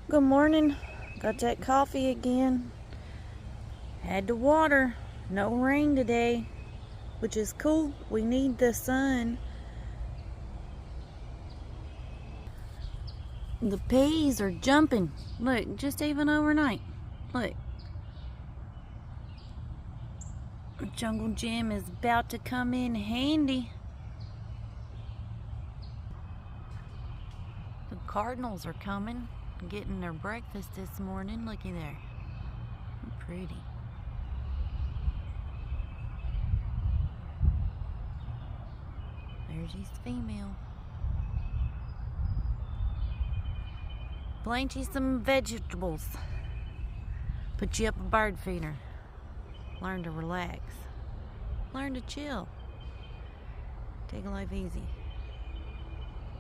Good morning. Got that coffee again. Had to water. No rain today, which is cool. We need the sun. The peas are jumping. Look, just even overnight. Look. The jungle gym is about to come in handy. The cardinals are coming, getting their breakfast this morning. Looky there. Pretty. There's his female. Plant you some vegetables. Put you up a bird feeder. Learn to relax. Learn to chill. Take life easy.